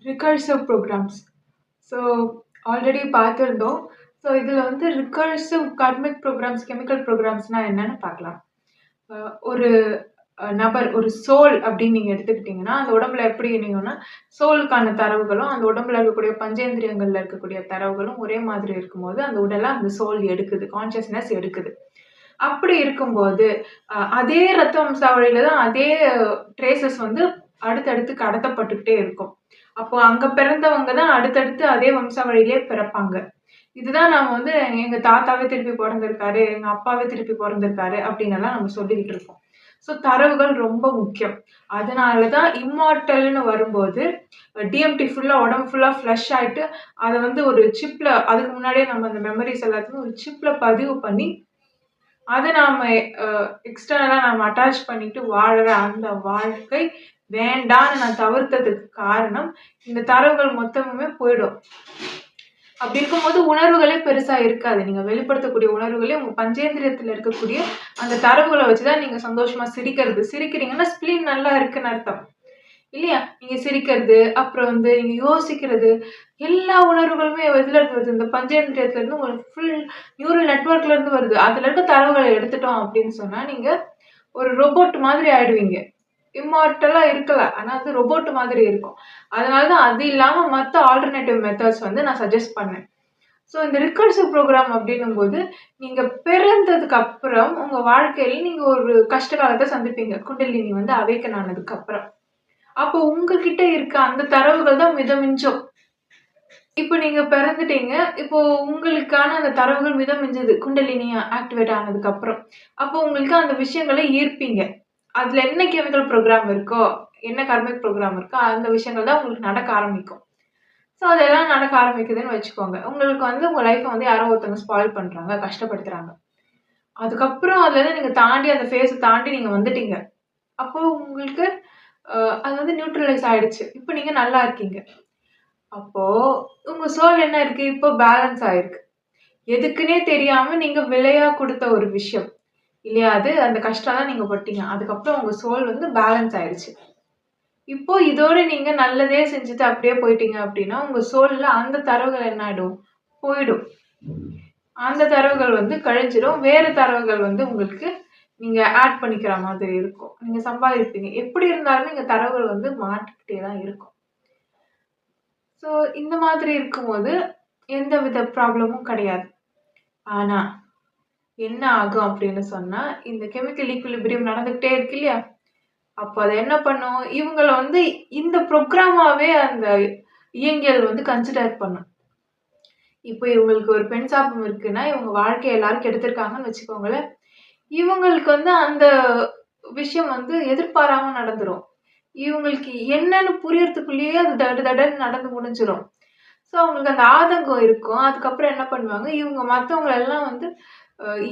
Recursive programs. So already பார்த்துருந்தோம். So இதில வந்து ரிகர்சிவ் கர்மிக் ப்ரோக்ராம்ஸ், கெமிக்கல் ப்ரோக்ராம்ஸ்னா என்னன்னு பார்க்கலாம். ஒரு நபர், ஒரு சோல் அப்படின்னு நீங்க எடுத்துக்கிட்டீங்கன்னா, அந்த உடம்புல எப்படி இணையும்னா, சோலுக்கான தரவுகளும், அந்த உடம்புல இருக்கக்கூடிய பஞ்சேந்திரியங்கள்ல இருக்கக்கூடிய தரவுகளும் ஒரே மாதிரி இருக்கும்போது, அந்த உடல அந்த சோல் எடுக்குது. கான்ஷியஸ்னஸ் எடுக்குது. அப்படி இருக்கும்போது, அதே ரத்த வம்சாவழியில தான் அதே ட்ரேஸஸ் வந்து அடுத்தடுத்து கடத்தப்பட்டுக்கிட்டே இருக்கும். அப்போ அங்க பிறந்தவங்க தான் அடுத்தடுத்து அதே வம்சாவழியிலே பிறப்பாங்க. இதுதான் நாம வந்து எங்க தாத்தாவே திருப்பி பொறந்திருக்காரு, எங்க அப்பாவே திருப்பி பொறந்திருக்காரு அப்படின்னெல்லாம் நம்ம சொல்லிக்கிட்டு இருக்கோம். ஸோ தரவுகள் ரொம்ப முக்கியம். அதனால தான் இம்மார்ட்டல்ன்னு வரும்போது, டிஎம்டி ஃபுல்லா உடம்பு ஃபுல்லா ஃப்ளஷ் ஆயிட்டு, அத வந்து ஒரு சிப்ல அதுக்கு முன்னாடியே நம்ம அந்த மெமரீஸ் எல்லாத்தையும் ஒரு சிப்ல பதிவு பண்ணி, அத நாம எக்ஸ்டர்னலா நாம அட்டாச் பண்ணிட்டு வாழுற அந்த வாழ்க்கை வேண்டான்னு நான் தவிர்த்ததுக்கு காரணம், இந்த தரவுகள் மொத்தமுமே போயிடும். அப்படி இருக்கும்போது உணர்வுகளே பெருசா இருக்காது. நீங்க வெளிப்படுத்தக்கூடிய உணர்வுகளே உங்க பஞ்சேந்திரியத்துல இருக்கக்கூடிய அந்த தரவுகள வச்சு தான் நீங்க சந்தோஷமா சிரிக்கிறது. சிரிக்கிறீங்கன்னா ஸ்ப்ளீன் நல்லா இருக்குன்னு அர்த்தம். இல்லையா? நீங்க சிரிக்கிறது, அப்புறம் வந்து நீங்க யோசிக்கிறது, எல்லா உணர்வுகளுமே எதுல இருந்து வருது? இந்த பஞ்சேந்திரியத்துல இருந்து உங்களுக்கு ஃபுல் நியூரல் நெட்வொர்க்ல இருந்து வருது. அதுல இருக்க தரவுகள எடுத்துட்டோம் அப்படின்னு சொன்னா, நீங்க ஒரு ரோபோட் மாதிரி ஆயிடுவீங்க. இம்மார்ட்டலா இருக்கலாம். ஆனா அது ரோபோட் மாதிரி இருக்கும். அதனால தான் அது இல்லாம மத்த ஆல்டர்னேட்டிவ் மெத்தட்ஸ் வந்து நான் சஜெஸ்ட் பண்ணேன். ஸோ இந்த ரிகர்சிவ் ப்ரோகிராம் அப்படின்னும்போது, நீங்க பிறந்ததுக்கு அப்புறம் உங்க வாழ்க்கையில நீங்க ஒரு கஷ்ட காலத்த சந்திப்பீங்க. குண்டலினி வந்து அவேக்கன் ஆனதுக்கு அப்புறம். அப்போ உங்ககிட்ட இருக்க அந்த தரவுகள் தான் மிதமிஞ்சும். இப்ப நீங்க பிறந்துட்டீங்க. இப்போ உங்களுக்கான அந்த தரவுகள் மிதமிஞ்சுது. குண்டலினி ஆக்டிவேட் ஆனதுக்கு அப்புறம். அப்போ உங்களுக்கு அந்த விஷயங்கள ஈர்ப்பீங்க. அதுல என்ன கெமிக்கல் ப்ரோகிராம் இருக்கோ, என்ன கர்மிக் ப்ரோகிராம் இருக்கோ, அந்த விஷயங்கள் தான் உங்களுக்கு நடக்க ஆரம்பிக்கும். ஸோ அதெல்லாம் நடக்க ஆரம்பிக்குதுன்னு வச்சுக்கோங்க. உங்களுக்கு வந்து உங்க லைஃப்ப வந்து யாரோ ஒருத்தவங்க ஸ்பாயில் பண்றாங்க, கஷ்டப்படுத்துறாங்க. அதுக்கப்புறம் அதுலருந்து நீங்க தாண்டி அந்த ஃபேஸ தாண்டி நீங்க வந்துட்டீங்க. அப்போ உங்களுக்கு அது வந்து நியூட்ரலைஸ் ஆயிடுச்சு. இப்ப நீங்க நல்லா இருக்கீங்க. அப்போ உங்க சோல் என்ன இருக்கு? இப்போ பேலன்ஸ் ஆயிருக்கு. எதுக்குன்னே தெரியாம நீங்க விலையா குடுத்த ஒரு விஷயம். இல்லையா? அது அந்த கஷ்டம்லாம் நீங்க பட்டீங்க. அதுக்கப்புறம் உங்க சோல் வந்து பேலன்ஸ் ஆயிடுச்சு. இப்போ இதோட நீங்க நல்லதே செஞ்சுட்டு அப்படியே போயிட்டீங்க அப்படின்னா, உங்க சோல்ல அந்த தரவுகள் என்ன ஆயிடும்? போயிடும். அந்த தரவுகள் வந்து கழிஞ்சிடும். வேற தரவுகள் வந்து உங்களுக்கு நீங்க ஆட் பண்ணிக்கிற மாதிரி இருக்கும். நீங்க சம்பாதிப்பீங்க. எப்படி இருந்தாலுமே இங்க தரவுகள் வந்து மாட்டிக்கிட்டே தான் இருக்கும். ஸோ இந்த மாதிரி இருக்கும்போது, எந்தவித ப்ராப்ளமும் கிடையாது. ஆனா, என்ன ஆகும் அப்படின்னு சொன்னா, இந்த கெமிக்கல் ஈக்விலிபிரியம் நடந்துகிட்டே இருக்கு இல்லையா? அப்ப அது என்ன பண்ணும்? இவங்கள வந்து இந்த புரோகிராமாவே அந்த இயங்கியல் வந்து கன்சிடர் பண்ணும். இப்ப இவங்களுக்கு ஒரு பெண் சாபம் இருக்குன்னா, இவங்க வாழ்க்கைய எல்லாரும் கெடுத்திருக்காங்கன்னு வச்சுக்கோங்களேன். இவங்களுக்கு வந்து அந்த விஷயம் வந்து எதிர்பாராம நடந்துரும். இவங்களுக்கு என்னன்னு புரியறதுக்குள்ளேயே அது தட தடன்னு நடந்து முடிஞ்சிரும். ஸோ அவங்களுக்கு அந்த ஆதங்கம் இருக்கும். அதுக்கப்புறம் என்ன பண்ணுவாங்க, இவங்க மத்தவங்கள எல்லாம் வந்து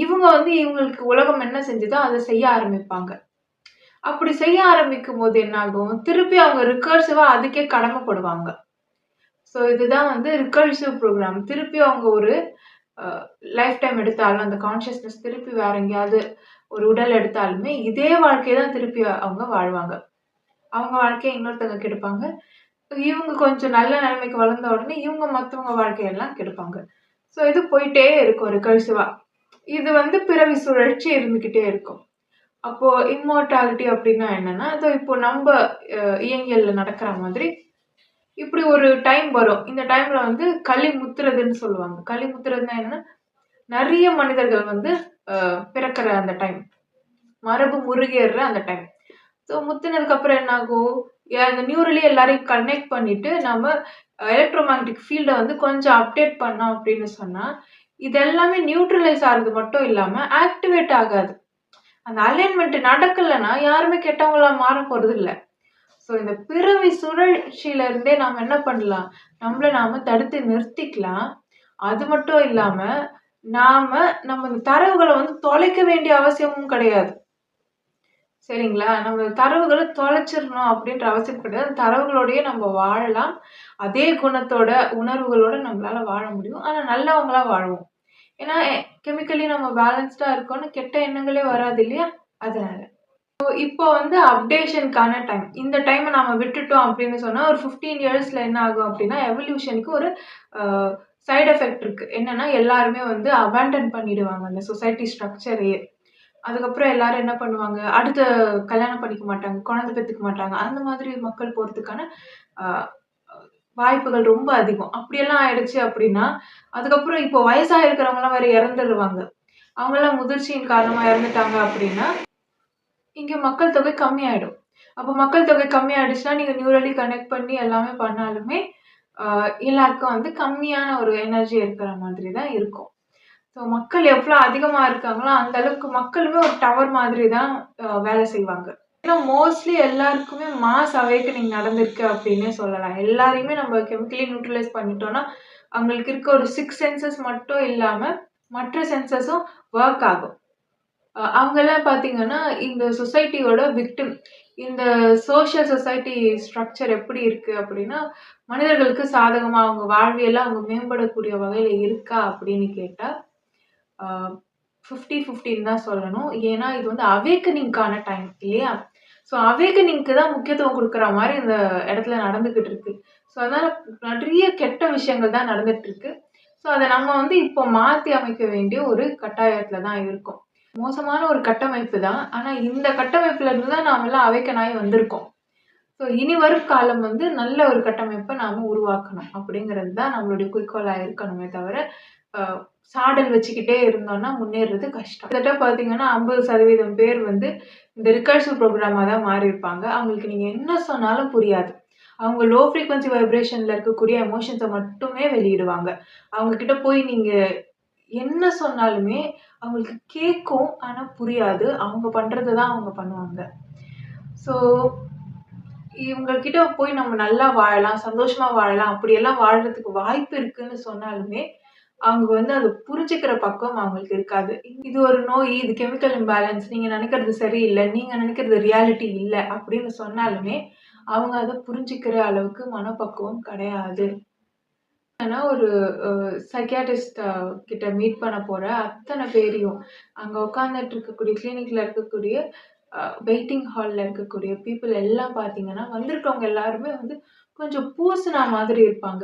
இவங்க வந்து இவங்களுக்கு உலகம் என்ன செஞ்சதோ அத செய்ய ஆரம்பிப்பாங்க. அப்படி செய்ய ஆரம்பிக்கும்போது என்ன ஆகும், திருப்பி அவங்க ரிகர்சிவா அதுக்கே கடமைப்படுவாங்க. ஸோ இதுதான் வந்து ரிகர்சிவ் ப்ரோகிராம். திருப்பி அவங்க ஒரு அ லைஃப் டைம் எடுத்தாலும், அந்த கான்ஷியஸ்னஸ் திருப்பி வேற எங்கேயாவது ஒரு உடல் எடுத்தாலுமே, இதே வாழ்க்கைய தான் திருப்பி அவங்க வாழ்வாங்க. அவங்க வாழ்க்கைய இன்னொருத்தவங்க கெடுப்பாங்க. இவங்க கொஞ்சம் நல்ல நிலைமைக்கு வளர்ந்த உடனே, இவங்க மத்தவங்க வாழ்க்கையெல்லாம் கெடுப்பாங்க. ஸோ இது போயிட்டே இருக்கும் ரிகர்சிவா. இது வந்து பிறவி சுழற்சி இருந்துகிட்டே இருக்கும். அப்போ இம்மோர்டாலிட்டி அப்டின்னா என்னன்னா, அதோ இப்போ நம்ப இயங்கியல்ல நடக்கிற மாதிரி, இப்படி ஒரு டைம் வரும். இந்த டைம்ல வந்து களி முத்துறதுன்னு சொல்லுவாங்க. களி முத்துறதுன்னா என்னன்னா, நெறைய மனிதர்கள் வந்து பிறக்கிற அந்த டைம். மரபு முறுகேறுற அந்த டைம். ஸோ முத்துனதுக்கு அப்புறம் என்ன ஆகும்? அந்த நியூரலி எல்லாரையும் கனெக்ட் பண்ணிட்டு, நம்ம எலக்ட்ரோ மேக்னெட்டிக் ஃபீல்ட வந்து கொஞ்சம் அப்டேட் பண்ணோம் அப்படின்னு சொன்னா, இது எல்லாமே நியூட்ரலைஸ் ஆறது மட்டும் இல்லாம, ஆக்டிவேட் ஆகாது. அந்த அலைன்மென்ட் நடக்கலன்னா, யாருமே கெட்டவங்களா மாற போறதில்ல. ஸோ இந்த பிறவி சுழற்சியில இருந்தே நாம என்ன பண்ணலாம்? நம்மள நாம தடுத்து நிறுத்திக்கலாம். அது மட்டும் இல்லாம, நாம நம்ம இந்த தரவுகள வந்து தொலைக்க வேண்டிய அவசியமும் கிடையாது. சரிங்களா? நம்ம தரவுகள தொலைச்சிரணும் அப்படின்ற அவசியம் கிடையாது. தரவுகளோடயே நம்ம வாழலாம். அதே குணத்தோட, உணர்வுகளோட நம்மளால வாழ முடியும். ஆனா நல்லவங்களா வாழ்வோம். ஏன்னா, கெமிக்கலி நம்ம பேலன்ஸ்டா இருக்கோம்னு கெட்ட எண்ணங்களே வராது இல்லையா? அதனால. இப்போ வந்து அப்டேஷனுக்கான டைம். இந்த டைம நாம விட்டுட்டோம் அப்படின்னு சொன்னா, ஒரு 15 இயர்ஸ்ல என்ன ஆகும் அப்படின்னா, எவல்யூஷனுக்கு ஒரு அ சைட் எஃபெக்ட் இருக்கு. என்னன்னா, எல்லாருமே வந்து அபாண்டன் பண்ணிடுவாங்க அந்த சொசைட்டி ஸ்ட்ரக்சரையே. அதுக்கப்புறம் எல்லாரும் என்ன பண்ணுவாங்க, அடுத்த கல்யாணம் பண்ணிக்க மாட்டாங்க, குழந்தை பெத்துக்க மாட்டாங்க. அந்த மாதிரி மக்கள் போறதுக்கான அ வாய்ப்புகள் ரொம்ப அதிகம். அப்படியெல்லாம் ஆயிடுச்சு அப்படின்னா, அதுக்கப்புறம் இப்போ வயசா இருக்கிறவங்கலாம் வேற இறந்துருவாங்க. அவங்கலாம் முதிர்ச்சியின் காரணமா இறந்துட்டாங்க அப்படின்னா, இங்க மக்கள் தொகை கம்மியாயிடும். அப்ப மக்கள் தொகை கம்மியாயிடுச்சுன்னா, நீங்க நியூரலி கனெக்ட் பண்ணி எல்லாமே பண்ணாலுமே, அ எல்லாருக்கும் வந்து கம்மியான ஒரு எனர்ஜி இருக்கிற மாதிரி தான் இருக்கும். ஸோ மக்கள் எவ்ளோ அதிகமா இருக்காங்களோ, அந்த அளவுக்கு மக்களுமே ஒரு டவர் மாதிரி தான் வேலை செய்வாங்க. ஏன்னா மோஸ்ட்லி எல்லாருக்குமே மாஸ் அவேக்கனிங் நடந்திருக்கு அப்டின்னே சொல்லலாம். எல்லாரையுமே நம்ம கெமிக்கலி நியூட்ரலைஸ் பண்ணிட்டோம்னா, அவங்களுக்கு இருக்க ஒரு 6 சென்சஸ் மட்டும் இல்லாம, மற்ற சென்சஸும் வொர்க் ஆகும். அவங்கலாம் பார்த்தீங்கன்னா, இந்த சொசைட்டியோட விக்டிம். இந்த சோஷியல் சொசைட்டி ஸ்ட்ரக்சர் எப்படி இருக்கு அப்படின்னா, மனிதர்களுக்கு சாதகமா அவங்க வாழ்வியல அவங்க மேம்படக்கூடிய வகையில இருக்கா அப்படின்னு கேட்டா, ஆ 50, 50ன்னு தான் சொல்லணும். ஏன்னா, இது வந்து அவேக்கனிங்க்கான டைம் இல்லையா? ஸோ அவேக்கனிங்க்கு தான் முக்கியத்துவம் குடுக்குற மாரி இந்த இடத்துல நடந்துகிட்டு இருக்கு. ஸோ அதனால நெறைய கெட்ட விஷயங்கள் தான் நடந்துட்டு இருக்கு. ஸோ அத நம்ம வந்து இப்போ மாத்தி அமைக்க வேண்டிய ஒரு கட்டாயத்துல தான் இருக்கோம். மோசமான ஒரு கட்டமைப்பு தான். ஆனா இந்த கட்டமைப்புல இருந்து தான் நாமெல்லாம் அவேக்கன் ஆயி வந்திருக்கோம். ஸோ இனி வரும் காலம் வந்து நல்ல ஒரு கட்டமைப்ப நாம உருவாக்கணும். அப்படிங்கிறது தான் நம்மளுடைய குறிக்கோளா இருக்கணுமே தவிர, அ சாடல் வச்சுக்கிட்டே இருந்தோம்னா முன்னேறுறது கஷ்டம். கிட்டத்தட்ட பார்த்தீங்கன்னா 50% பேர் வந்து இந்த ரிகர்சிவ் புரோகிராமா தான் மாறியிருப்பாங்க. அவங்களுக்கு நீங்க என்ன சொன்னாலும் புரியாது. அவங்க லோ ஃப்ரீக்வன்சி வைப்ரேஷன்ல இருக்கக்கூடிய எமோஷன்ஸ மட்டுமே வெளியிடுவாங்க. அவங்க கிட்ட போய் நீங்க என்ன சொன்னாலுமே அவங்களுக்கு கேட்கும். ஆனா புரியாது. அவங்க பண்றத தான் அவங்க பண்ணுவாங்க. ஸோ இவங்க கிட்ட போய் நம்ம நல்லா வாழலாம், சந்தோஷமா வாழலாம், அப்படியெல்லாம் வாழ்றதுக்கு வாய்ப்பு இருக்குன்னு சொன்னாலுமே, அவங்க வந்து அத புரிஞ்சுக்கிற பக்குவம் அவங்களுக்கு இருக்காது. இது ஒரு நோய், இது கெமிக்கல் இம்பேலன்ஸ், நீங்க நினைக்கிறது சரியில்ல, நீங்க நினைக்கிறது ரியாலிட்டி இல்ல அப்படின்னு சொன்னாலுமே, அவங்க அத புரிஞ்சுக்கிற அளவுக்கு மனப்பக்குவம் கிடையாது. ஆனா ஒரு சைக்கியாட்ரிஸ்ட் கிட்ட மீட் பண்ண போற அத்தன பேரையும், அங்க உட்கார்ந்துட்டு இருக்கக்கூடிய கிளினிக்ல இருக்கக்கூடிய வெயிட்டிங் ஹால்ல இருக்கக்கூடிய பீப்பிள் எல்லாம் பார்த்தீங்கன்னா, வந்திருக்கவங்க எல்லாருமே வந்து கொஞ்சம் பூசுனா மாதிரி இருப்பாங்க.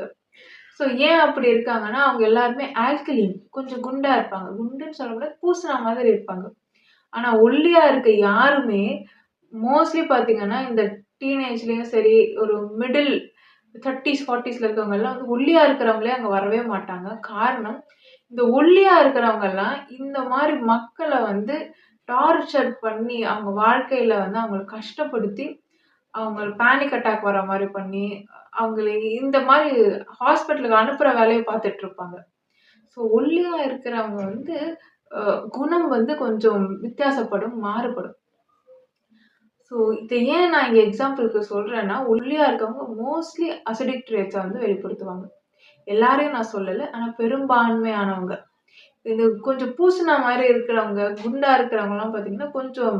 ஸோ ஏன் அப்படி இருக்காங்கன்னா, அவங்க எல்லாருமே ஆல்கலின் கொஞ்சம் குண்டா இருப்பாங்க. குண்டுன்னு சொல்ல முடியாது, பூசுனா மாதிரி இருப்பாங்க. ஆனா ஒல்லியா இருக்க யாருமே மோஸ்ட்லி பார்த்தீங்கன்னா, இந்த டீனேஜ்லயும் சரி, ஒரு மிடில் 30ஸ், 40ஸ்ல இருக்கவங்கலாம் வந்து ஒல்லியா இருக்கிறவங்களே அங்க வரவே மாட்டாங்க. காரணம், இந்த ஒல்லியா இருக்கிறவங்கலாம் இந்த மாரி மக்கள வந்து டார்ச்சர் பண்ணி, அவங்க வாழ்க்கையில வந்து அவங்கள கஷ்டப்படுத்தி, அவங்கள பேனிக் அட்டாக் வர மாரி பண்ணி, அவங்கள இந்த மாரி ஹாஸ்பிட்டலுக்கு அனுப்புற வேலைய பார்த்துட்டு இருப்பாங்க. ஸோ ஒல்லியா இருக்கிறவங்க வந்து அ குணம் வந்து கொஞ்சம் வித்தியாசப்படும், மாறுபடும். ஸோ இத ஏன் நான் இங்க எக்ஸாம்பிள்க்கு சொல்றேன்னா, ஒல்லியா இருக்கவங்க மோஸ்ட்லி அசிடிக் ட்ரேட்ஸ வந்து வெளிப்படுத்துவாங்க. எல்லாரையும் நான் சொல்லல. ஆனா பெரும்பான்மையானவங்க. இது கொஞ்சம் பூசுனா மாரி இருக்கிறவங்க, குண்டா இருக்கிறவங்கலாம் பார்த்தீங்கன்னா, கொஞ்சம்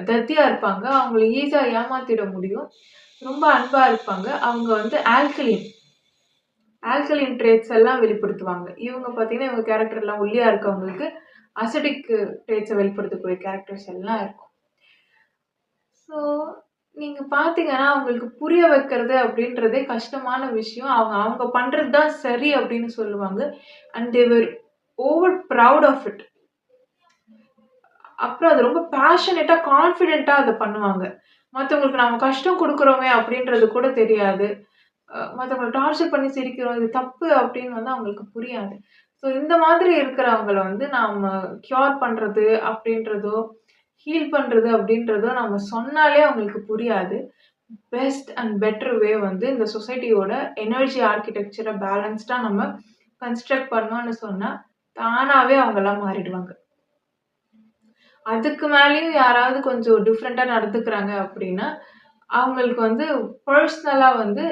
தத்தியா இருப்பாங்க. அவங்கள ஈஸியா ஏமாத்திட முடியும். ரொம்ப அன்பா இருப்பாங்க. அவங்க வந்து ஆல்கலின் ட்ரேட்ஸ் எல்லாம் வெளிப்படுத்துவாங்க. இவங்க பார்த்தீங்கன்னா, இவங்க கேரக்டர்லாம் ஒல்லியா இருக்கவங்களுக்கு அசிடிக் ட்ரேட்ஸ வெளிப்படுத்தக்கூடிய கேரக்டர்ஸ் எல்லாம் இருக்கும். ஸோ, நீங்க பார்த்தீங்கன்னா, அவங்களுக்கு புரிய வைக்கிறது அப்படின்றதே கஷ்டமான விஷயம். அவங்க அவங்க பண்றது தான் சரி அப்படின்னு சொல்லுவாங்க. And they were over proud of it. அப்புறம் அது ரொம்ப பேஷனேட்டா, கான்ஃபிடென்ட்டா அத பண்ணுவாங்க. மத்தவங்களுக்கு நாம கஷ்டம் குடுக்குறோமே அப்படின்றது கூட தெரியாது. மத்தவங்கள டார்ச்சர் பண்ணி சிரிக்கிறோம். இது தப்பு அப்படின்னு வந்து அவங்களுக்கு புரியாது. ஸோ இந்த மாதிரி இருக்கிறவங்கள வந்து நாம கியூர் பண்றது அப்படின்றதோ, ஹீல் பண்றது அப்படின்றதோ நம்ம சொன்னாலே அவங்களுக்கு புரியாது. பெஸ்ட் அண்ட் பெட்டர் வே வந்து இந்த சொசைட்டியோட எனர்ஜி ஆர்க்கிடெக்சர பேலன்ஸ்டா நம்ம கன்ஸ்ட்ரக்ட் பண்ணோம்னு சொன்னா, தானாவே அவங்கலாம் மாறிடுவாங்க. அதுக்கு மேலயும் யாராவது கொஞ்சம் டிஃபரெண்ட்டா நடந்துக்கிறாங்க அப்படின்னா, அவங்களுக்கு வந்து பெர்சனலா வந்து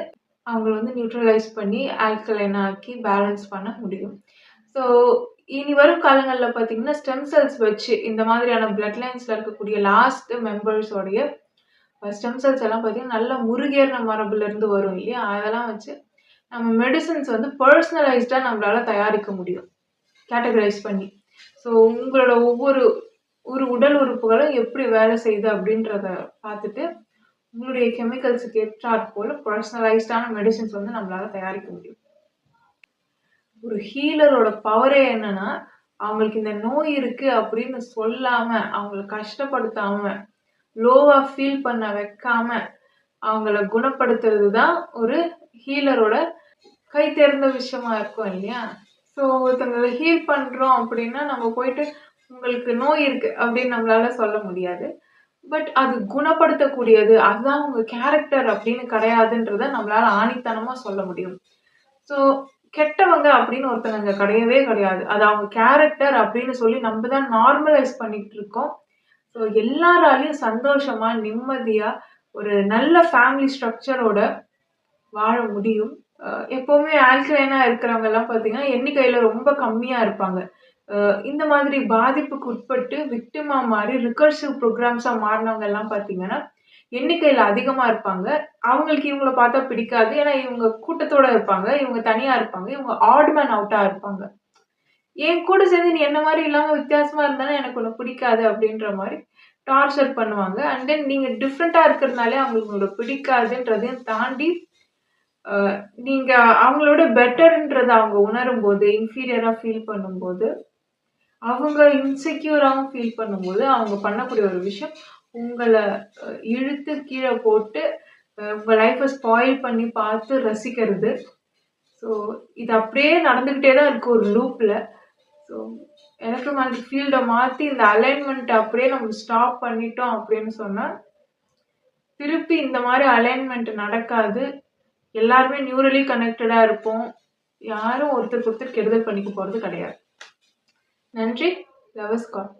அவங்கள வந்து நியூட்ரலைஸ் பண்ணி, ஆல்கலைன் ஆக்கி பேலன்ஸ் பண்ண முடியும். ஸோ, இனி வரும் காலங்கள்ல பார்த்தீங்கன்னா, ஸ்டெம் செல்ஸ் வச்சு இந்த மாதிரியான பிளட் லைன்ஸ்ல இருக்கக்கூடிய லாஸ்ட் மெம்பர்ஸ் உடைய ஸ்டெம் செல்ஸ் எல்லாம் பார்த்தீங்கன்னா, நல்ல முருகேறின மரபுலருந்து வரும் இல்லையா? அதெல்லாம் வச்சு நம்ம மெடிசின்ஸ் வந்து பெர்சனலைஸ்டா நம்மளால தயாரிக்க முடியும். கேட்டகரைஸ் பண்ணி. ஸோ, உங்களோட ஒவ்வொரு ஒரு உடல் உறுப்புகளும் எப்படி வேலை செய்யுது அப்படின்றத பார்த்துட்டு, உங்களுடைய கெமிக்கல்ஸுக்கு ஏற்றாற்போல பர்சனலைஸ்டான மெடிசின்ஸ் வந்து நம்மளால தயாரிக்க முடியும். ஒரு ஹீலரோட பவரே என்னன்னா, அவங்களுக்கு இந்த நோய் இருக்கு அப்படின்னு சொல்லாம, அவங்கள கஷ்டப்படுத்தாம, லோவா ஃபீல் பண்ண வைக்காம, அவங்கள குணப்படுத்துறது தான் ஒரு ஹீலரோட கை தேர்ந்த விஷயமா இருக்கும் இல்லையா? ஸோ ஒருத்தங்கள ஹீல் பண்றோம் அப்படின்னா, நம்ம போயிட்டு உங்களுக்கு நோய் இருக்கு அப்படின்னு நம்மளால சொல்ல முடியாது. பட் அது குணப்படுத்தக்கூடியது. அதுதான் உங்க கேரக்டர் அப்படின்னு கிடையாதுன்றத நம்மளால ஆணித்தனமா சொல்ல முடியும். ஸோ கெட்டவங்க அப்படின்னு ஒருத்தங்க அங்க கிடையவே கிடையாது. அது அவங்க கேரக்டர் அப்படின்னு சொல்லி நம்ம தான் நார்மலைஸ் பண்ணிட்டு இருக்கோம். ஸோ எல்லாராலயும் சந்தோஷமா, நிம்மதியா, ஒரு நல்ல ஃபேமிலி ஸ்ட்ரக்சரோட வாழ முடியும். எப்பவுமே ஆல்கலைனா இருக்கிறவங்கலாம் பார்த்தீங்கன்னா, எண்ணிக்கையில ரொம்ப கம்மியா இருப்பாங்க. இந்த மாதிரி பாதிப்புக்கு உட்பட்டு விக்டிமா மாறி ரிகர்சிவ் ப்ரோகிராம்ஸா மாறுனவங்கலாம் பார்த்தீங்கன்னா, எண்ணிக்கையில அதிகமா இருப்பாங்க. அவங்களுக்கு இவங்கள பார்த்தா பிடிக்காது. ஏன்னா இவங்க கூட்டத்தோட இருப்பாங்க. இவங்க தனியா இருப்பாங்க. இவங்க ஆட் மேன் அவுட்டா இருப்பாங்க. என் கூட சேர்ந்து நீ என்ன மாரி இல்லாம வித்தியாசமா இருந்தாலும் எனக்கு உன்ன பிடிக்காது அப்படின்ற மாரி டார்ச்சர் பண்ணுவாங்க. அண்ட் தென் நீங்க டிஃபரெண்ட்டா இருக்கிறதுனாலே அவங்களுக்கு உங்கள பிடிக்காதுன்றதையும் தாண்டி அ நீங்க அவங்களோட பெட்டர்ன்றத அவங்க உணரும்போது, இன்ஃபீரியரா ஃபீல் பண்ணும்போது, அவங்க இன்செக்யூராவும் ஃபீல் பண்ணும்போது, அவங்க பண்ணக்கூடிய ஒரு விஷயம், உங்கள இழுத்து கீழ போட்டு, உங்க லைஃப்ப ஸ்பாயில் பண்ணி பார்த்து ரசிக்கிறது. ஸோ, இது அப்படியே நடந்துகிட்டே தான் இருக்கு ஒரு லூப்ல. ஸோ, எலக்ட்ரோமேக்னெட்டிக் ஃபீல்ட மாத்தி இந்த அலைன்மென்ட்ட அப்படியே நம்ம ஸ்டாப் பண்ணிட்டோம் அப்படின்னு சொன்னா, திருப்பி இந்த மாரி அலைன்மென்ட் நடக்காது. எல்லாருமே நியூரலி கனெக்டடா இருப்போம். யாரும் ஒருத்தருக்கு ஒருத்தர் கெடுதல் பண்ணிக்க போறது கிடையாது. நன்றி. Love is God.